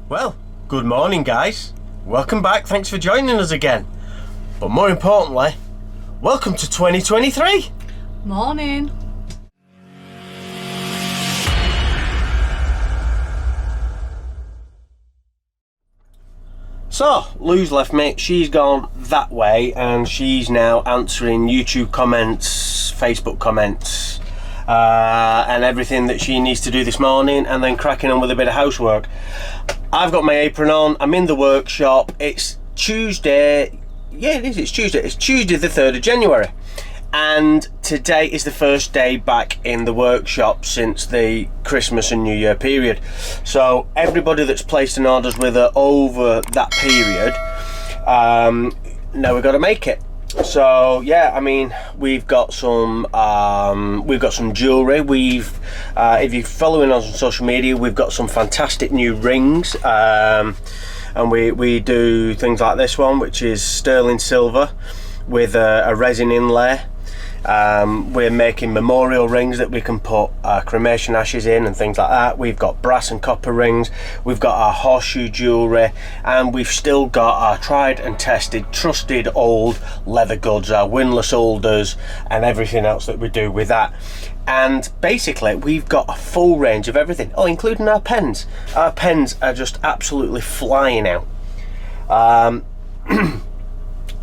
Well, good morning guys. Welcome back, thanks for joining us again. But more importantly, welcome to 2023. Morning. So, Lou's left me, she's gone that way and she's now answering YouTube comments, Facebook comments, and everything that she needs to do this morning, and then cracking on with a bit of housework. I've got my apron on, I'm in the workshop, it's Tuesday, it's Tuesday the 3rd of January. And today is the first day back in the workshop since the Christmas and New Year period. So everybody that's placed an orders with her over that period, now we've got to make it. So yeah, I mean, we've got some jewellery. If you're following us on social media, we've got some fantastic new rings, and we do things like this one, which is sterling silver with a resin inlay. We're making memorial rings that we can put cremation ashes in and things like that. We've got brass and copper rings, we've got our horseshoe jewellery, and we've still got our tried and tested, trusted old leather goods, our windlass holders and everything else that we do with that. And basically we've got a full range of everything, including our pens. Our pens are just absolutely flying out. And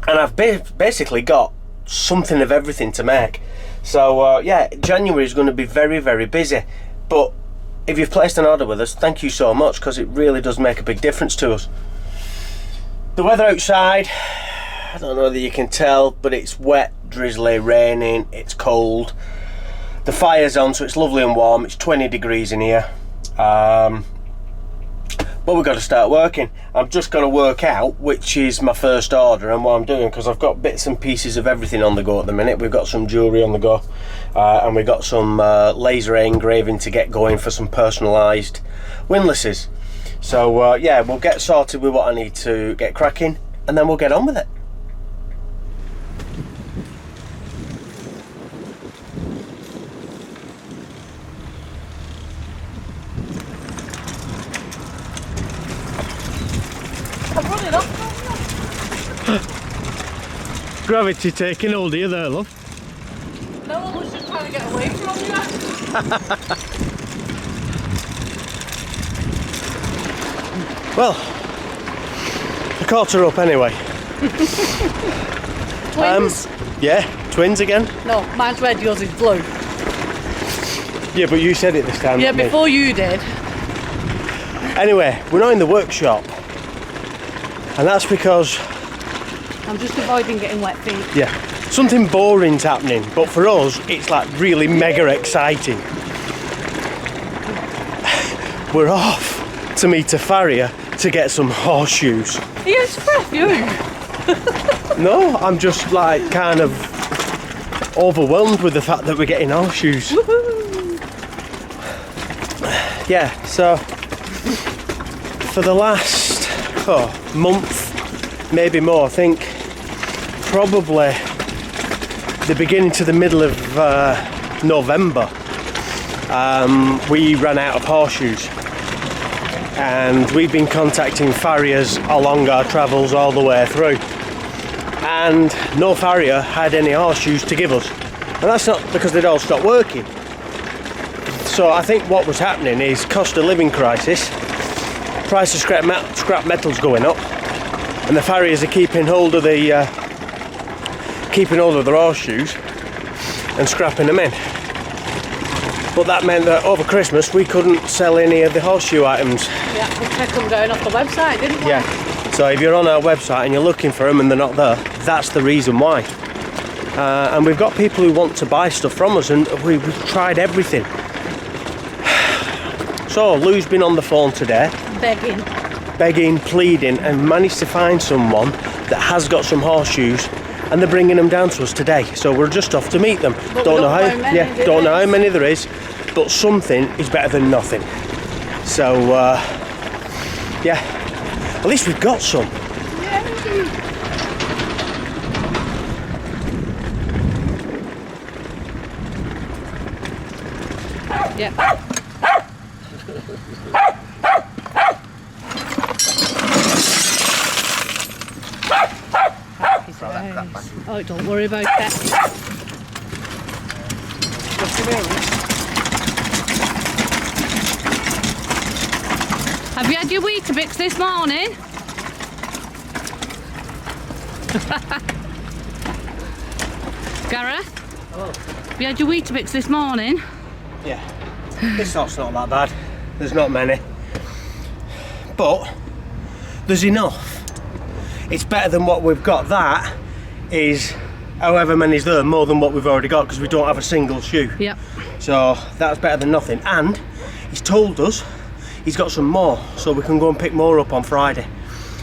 I've basically got something of everything to make. So yeah, January is going to be very, very busy. But if you've placed an order with us, thank you so much, because it really does make a big difference to us. The weather outside, I don't know whether you can tell, but it's wet, drizzly, raining, it's cold. The fire's on, so it's lovely and warm. It's 20 degrees in here. But we've got to start working. I'm just going to work out which is my first order and what I'm doing, because I've got bits and pieces of everything on the go at the minute. We've got some jewellery on the go, and we've got some laser engraving to get going for some personalised windlasses. So yeah, we'll get sorted with what I need to get cracking, and then we'll get on with it. Gravity taking hold of you there, love. No one was just trying to get away from you. Well, I caught her up anyway. Twins? Yeah, twins again. No, mine's red, yours is blue. Yeah, but you said it this time. Yeah, not me. before you did. Anyway, we're not in the workshop, and that's because I'm just avoiding getting wet feet. yeah, something boring's happening, but for us it's like really mega exciting. We're off to meet a farrier to get some horseshoes. Yes, for you. No, I'm just like kind of overwhelmed with the fact that we're getting horseshoes. Woohoo. Yeah, so for the last month, maybe more, I think probably the beginning to the middle of November, we ran out of horseshoes, and we've been contacting farriers along our travels all the way through, and no farrier had any horseshoes to give us. And that's not because they'd all stopped working. So I think what was happening is cost of living crisis, price of scrap metal's going up, and the farriers are keeping hold of their horseshoes and scrapping them in. But that meant that over Christmas we couldn't sell any of the horseshoe items. Yeah, we kept them going off the website, didn't we? Yeah. So if you're on our website and you're looking for them and they're not there, that's the reason why. And we've got people who want to buy stuff from us, and we've tried everything. So Lou's been on the phone today, begging, pleading, and managed to find someone that has got some horseshoes, and they're bringing them down to us today. So we're just off to meet them. But don't know how many there is, but something is better than nothing. So yeah, at least we've got some. Yeah. Oh, don't worry about it. Have you had your Weetabix this morning? Gareth? Oh. Have you had your Weetabix this morning? Yeah. This lot's not that bad. There's not many. But there's enough. It's better than what we've got. That is, however many's there, more than what we've already got because we don't have a single shoe. Yep. So that's better than nothing. And he's told us he's got some more, so we can go and pick more up on Friday.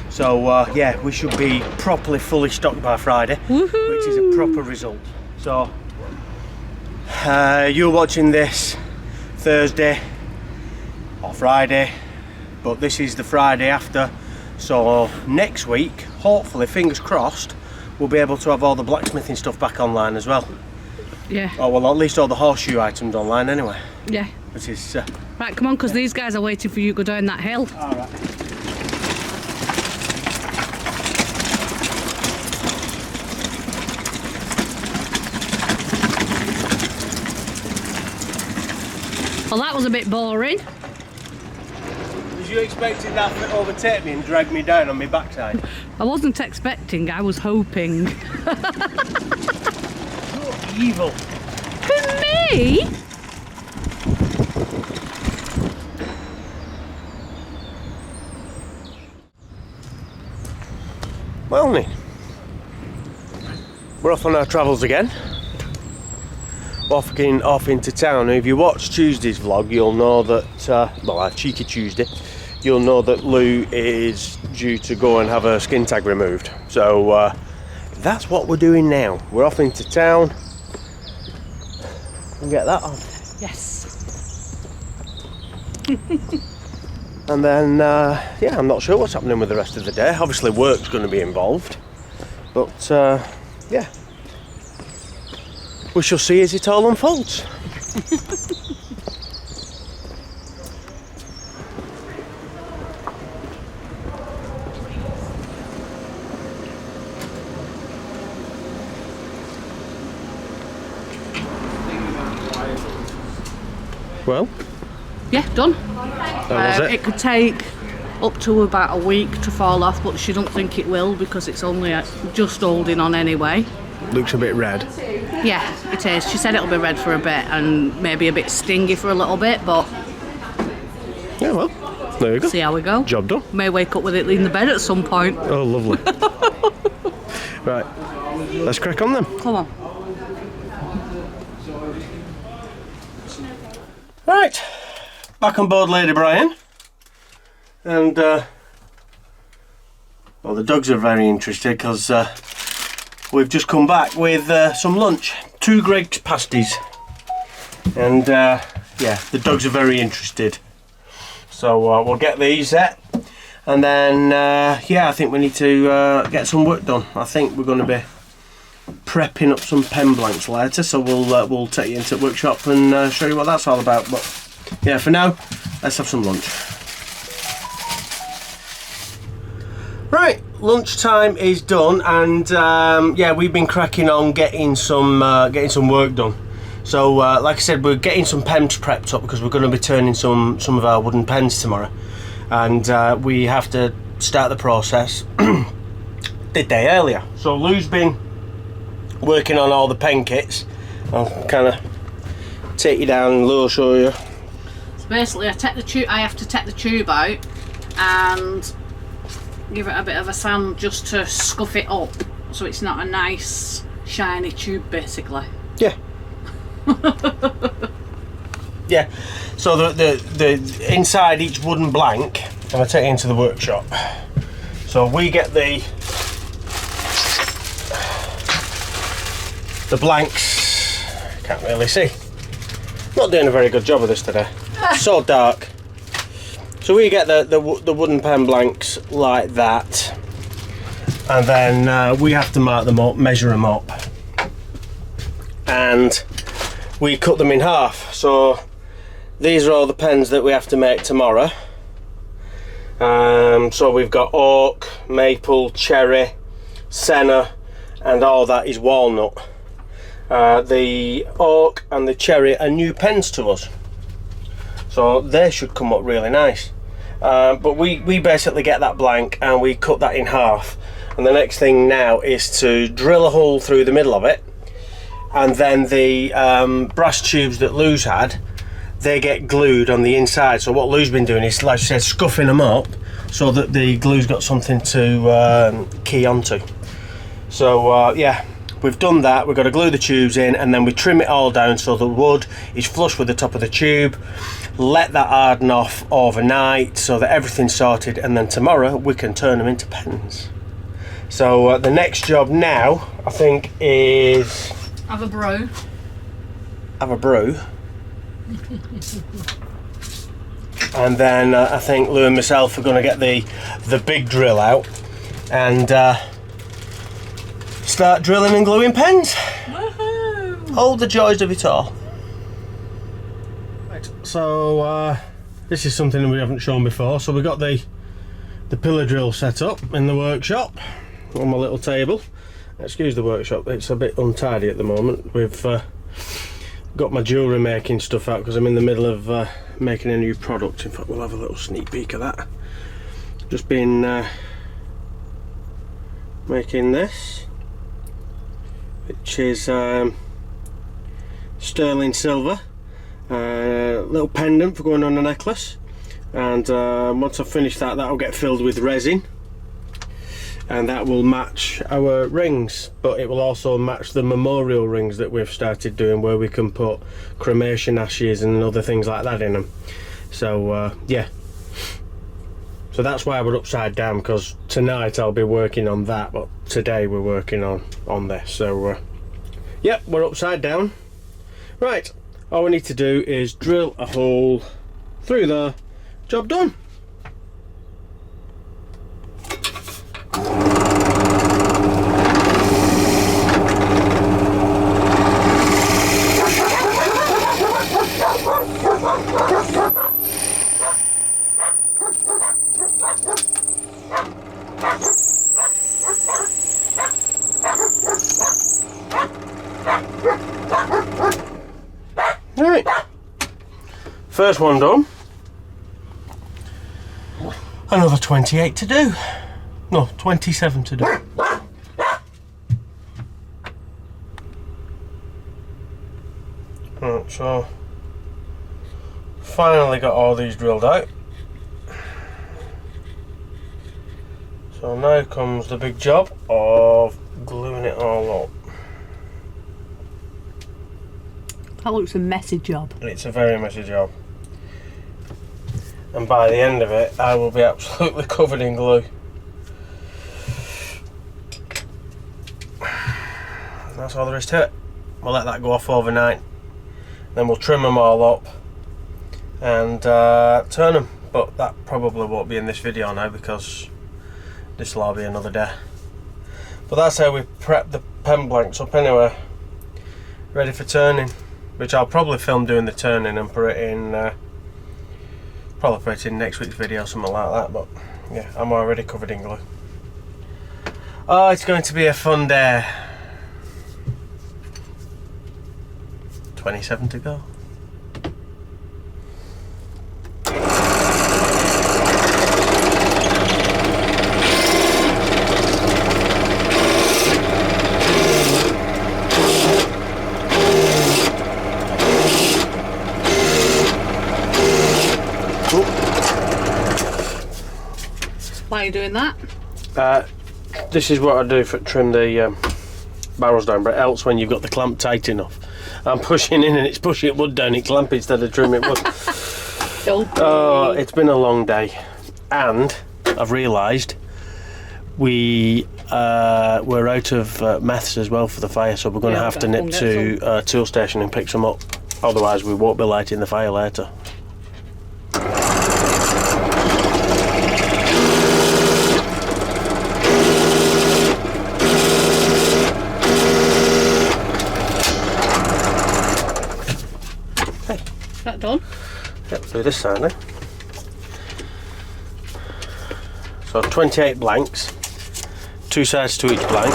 So yeah, we should be properly fully stocked by Friday, which is a proper result. So you're watching this Thursday or Friday, but this is the Friday after. So next week, hopefully, fingers crossed, we'll be able to have all the blacksmithing stuff back online as well. Yeah. Oh well, at least all the horseshoe items online anyway. Yeah. Which is right, come on, because these guys are waiting for you to go down that hill. all right. Well, that was a bit boring. Was you expecting that to overtake me and drag me down on my backside? I wasn't expecting, I was hoping. You're evil. For me? Well, Nick, we're off on our travels again. Off into town. If you watch Tuesday's vlog, you'll know that, well, our cheeky Tuesday, you'll know that Lou is due to go and have her skin tag removed. So that's what we're doing now. We're off into town and get that on. Yes. And then, yeah, I'm not sure what's happening with the rest of the day. Obviously, work's going to be involved, but yeah, we shall see as it all unfolds. Well, Yeah, done. that was it. It could take up to about a week to fall off, but she don't think it will because it's only just holding on anyway. Looks a bit red. Yeah, it is. She said it'll be red for a bit and maybe a bit stingy for a little bit, but Yeah, well, there you go. see how we go. Job done. May wake up with it in the bed at some point. Oh, lovely. Right, let's crack on then. Come on. Right, back on board Lady Brian. And, well, the dogs are very interested because we've just come back with some lunch. 2 Greggs pasties. And, yeah, the dogs are very interested. So we'll get these set. And then, yeah, I think we need to get some work done. I think we're going to be prepping up some pen blanks later, so we'll take you into the workshop and show you what that's all about. But yeah, for now, let's have some lunch. Right, lunchtime is done, and yeah, we've been cracking on getting some work done. So like I said, we're getting some pens prepped up because we're going to be turning some of our wooden pens tomorrow, and we have to start the process the day earlier. So Lou's been working on all the pen kits. I'll kind of take you down and Lou will show you. So basically, I have to take the tube out and give it a bit of a sand just to scuff it up so it's not a nice shiny tube, basically. Yeah. Yeah. So the inside each wooden blank, and I'll take it into the workshop. So we get the blanks. Can't really see. Not doing a very good job of this today. So dark. So we get the wooden pen blanks like that, and then we have to mark them up, measure them up, and we cut them in half. So these are all the pens that we have to make tomorrow. So we've got oak, maple, cherry, senna, and all that is walnut. The oak and the cherry are new pens to us, so they should come up really nice. But we basically get that blank and we cut that in half, and the next thing now is to drill a hole through the middle of it, and then the brass tubes that Lou's had, they get glued on the inside. So what Lou's been doing is, like I said, scuffing them up so that the glue's got something to key onto. So yeah, we've done that. We've got to glue the tubes in, and then we trim it all down so the wood is flush with the top of the tube. Let that harden off overnight so that everything's sorted, and then tomorrow we can turn them into pens. So the next job now, I think, is have a brew. Have a brew. And then I think Lou and myself are going to get the big drill out and start drilling and gluing pens. Woohoo! All the joys of it all. Right, so this is something that we haven't shown before. So we got the pillar drill set up in the workshop on my little table. Excuse the workshop, it's a bit untidy at the moment. We've got my jewellery making stuff out because I'm in the middle of making a new product. In fact, we'll have a little sneak peek of that. Just been making this, which is sterling silver, little pendant for going on a necklace, and once I've finished that, that'll get filled with resin, and that will match our rings, but it will also match the memorial rings that we've started doing, where we can put cremation ashes and other things like that in them. So yeah, so that's why we're upside down, because tonight I'll be working on that, but today we're working on this. So yep, we're upside down. Right, all we need to do is drill a hole through there. Job done. Right, first one done. Another 28 to do. No, 27 to do. Right, so finally got all these drilled out. So now comes the big job of gluing it all up. That looks a messy job. It's a very messy job. And by the end of it, I will be absolutely covered in glue. That's all there is to it. We'll let that go off overnight. Then we'll trim them all up and turn them. But that probably won't be in this video now, because this will all be another day. But that's how we prep the pen blanks up anyway. Ready for turning. Which I'll probably film doing the turning and put it in, probably put it in next week's video or something like that. But yeah, I'm already covered in glue. Oh, it's going to be a fun day. 27 to go. Why are you doing that? This is what I do for trim the barrels down, but else when you've got the clamp tight enough, I'm pushing in and it's pushing wood down, it clamp instead of trimming wood. Oh, it's been a long day, and I've realised we're out of meths as well for the fire, so we're going to have to nip to tool station and pick some up, otherwise we won't be lighting the fire later. That done? Yep, do this side now. So 28 blanks, 2 sides to each blank.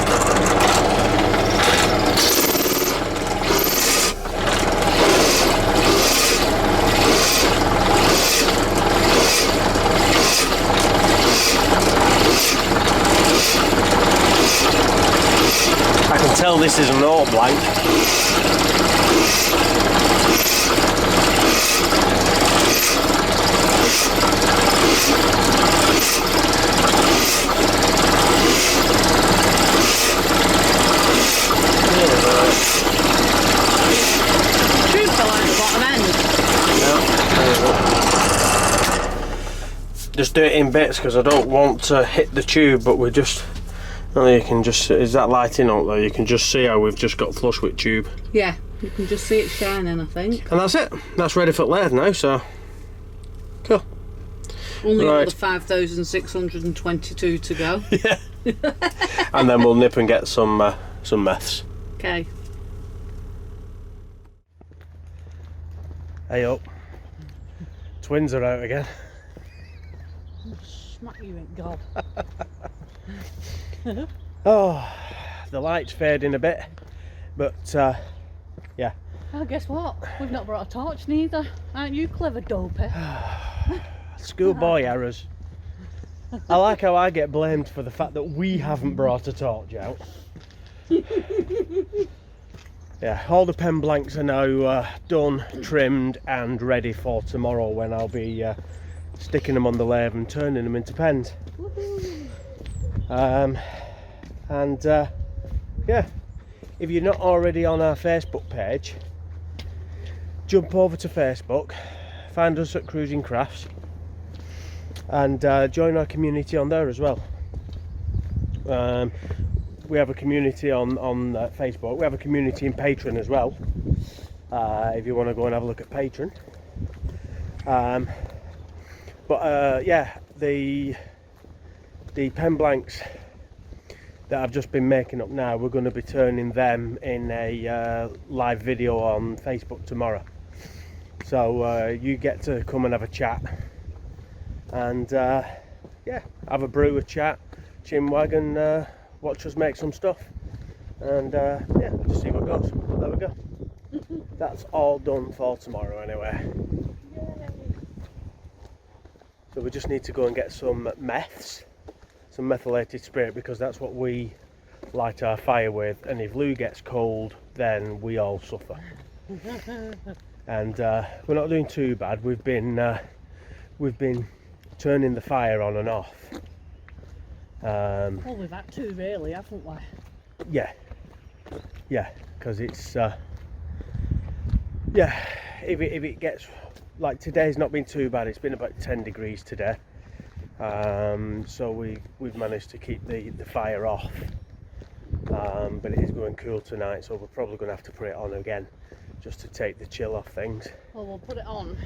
tell this is an auto blank. Tube fell out the bottom end. Just do it in bits because I don't want to hit the tube, but we're just, oh, you can just, is that lighting out there? You can just see how we've just got flush with tube. Yeah, you can just see it shining, I think. And that's it. That's ready for lathe now, so cool. Only Right. another 5,622 to go. Yeah. And then we'll nip and get some meths. Okay. Hey up. Twins are out again. Smack you in gob. Oh, the light's fading a bit, but yeah. Oh, guess what? We've not brought a torch neither. Aren't you clever, dopey? Schoolboy errors. I like how I get blamed for the fact that we haven't brought a torch out. Yeah, all the pen blanks are now done, trimmed and ready for tomorrow when I'll be sticking them on the lathe and turning them into pens. Yeah, if you're not already on our Facebook page, jump over to Facebook, find us at Cruising Crafts, and join our community on there as well. We have a community on Facebook. We have a community in Patreon as well, if you want to go and have a look at Patreon. Yeah, the pen blanks that I've just been making up now, we're going to be turning them in a live video on Facebook tomorrow. So you get to come and have a chat, and yeah, have a brew, a chat, chinwag, and watch us make some stuff, and yeah, just see what goes. There we go. That's all done for tomorrow anyway. Yay. So we just need to go and get some meths, some methylated spirit, because that's what we light our fire with, and if Lou gets cold then we all suffer. And we're not doing too bad. We've been turning the fire on and off. Well, we've had to really, haven't we? Yeah, because it's yeah, if it gets, like today's not been too bad. It's been about 10 degrees today, so we've managed to keep the fire off, but it is going cool tonight, so we're probably going to have to put it on again just to take the chill off things. Well, we'll put it on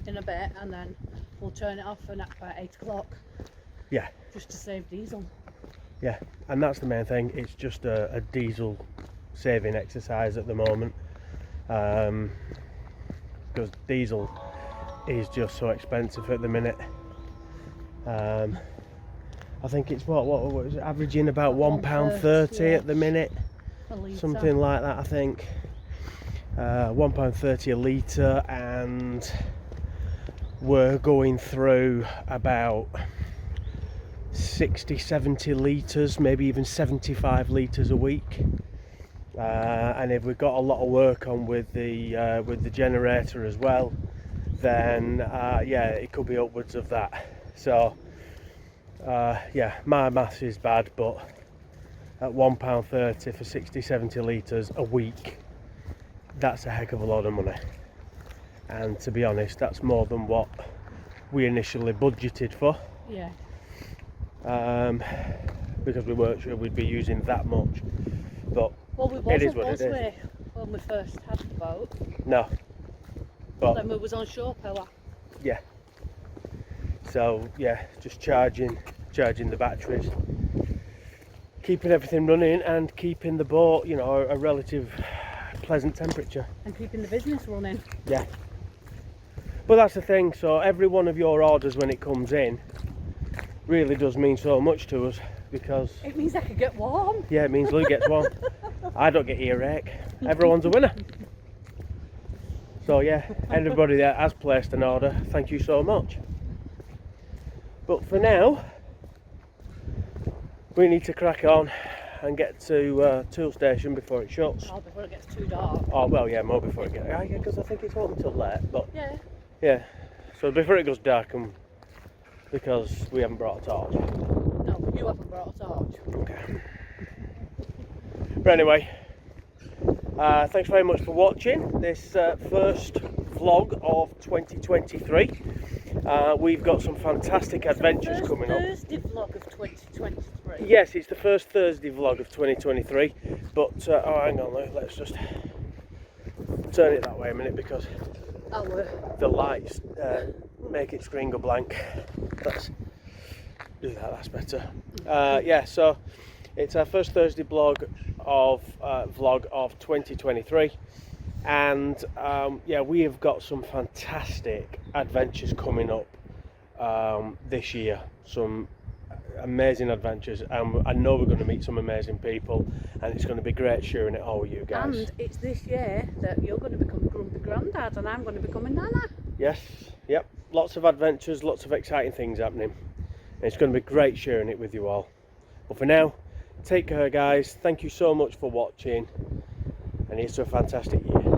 in a bit and then we'll turn it off for about 8 o'clock. Yeah, just to save diesel. Yeah, and that's the main thing. It's just a diesel saving exercise at the moment, because diesel is just so expensive at the minute. I think it's what is it, averaging about £1.30 yeah, at the minute, something like that. I think £1.30 a litre, and we're going through about 60-70 litres, maybe even 75 litres a week, and if we've got a lot of work on with the generator as well, then yeah, it could be upwards of that. So yeah, my maths is bad, but at £1.30 for 60-70 litres a week, that's a heck of a lot of money. And to be honest, that's more than what we initially budgeted for. Yeah. Because we weren't sure we'd be using that much, but well, we it is what was it is. When we first had the boat. No, but then we was on shore power. Yeah. So yeah, just charging the batteries, keeping everything running, and keeping the boat, you know, a relative pleasant temperature. And keeping the business running. Yeah. But that's the thing. So every one of your orders when it comes in really does mean so much to us, because it means I could get warm. Yeah, it means Lou gets warm. I don't get earache. Everyone's a winner. So yeah, everybody that has placed an order, thank you so much. But for now, we need to crack on and get to Tool Station before it shuts. Oh, before it gets too dark. Oh, well, yeah, more before it gets... Yeah, because I think it's open till late, but... Yeah. Yeah, so before it goes dark, and because we haven't brought a torch. No, but you haven't brought a torch. Okay. But anyway, thanks very much for watching this first vlog of 2023. We've got some fantastic adventures coming up. Thursday vlog of 2023. Yes, it's the first Thursday vlog of 2023. But oh, hang on, let's just turn it that way a minute because the lights make it screen go blank. Let's do that. That's better. Yeah, so it's our first Thursday vlog of 2023. And yeah, we have got some fantastic adventures coming up this year. Some amazing adventures, and I know we're going to meet some amazing people, and it's going to be great sharing it all with you guys. And it's this year that you're going to become a grumpy granddad, and I'm going to become a nana. Yes, yep, lots of adventures, lots of exciting things happening, and it's going to be great sharing it with you all. But for now, take care guys, thank you so much for watching, and here's to a fantastic year.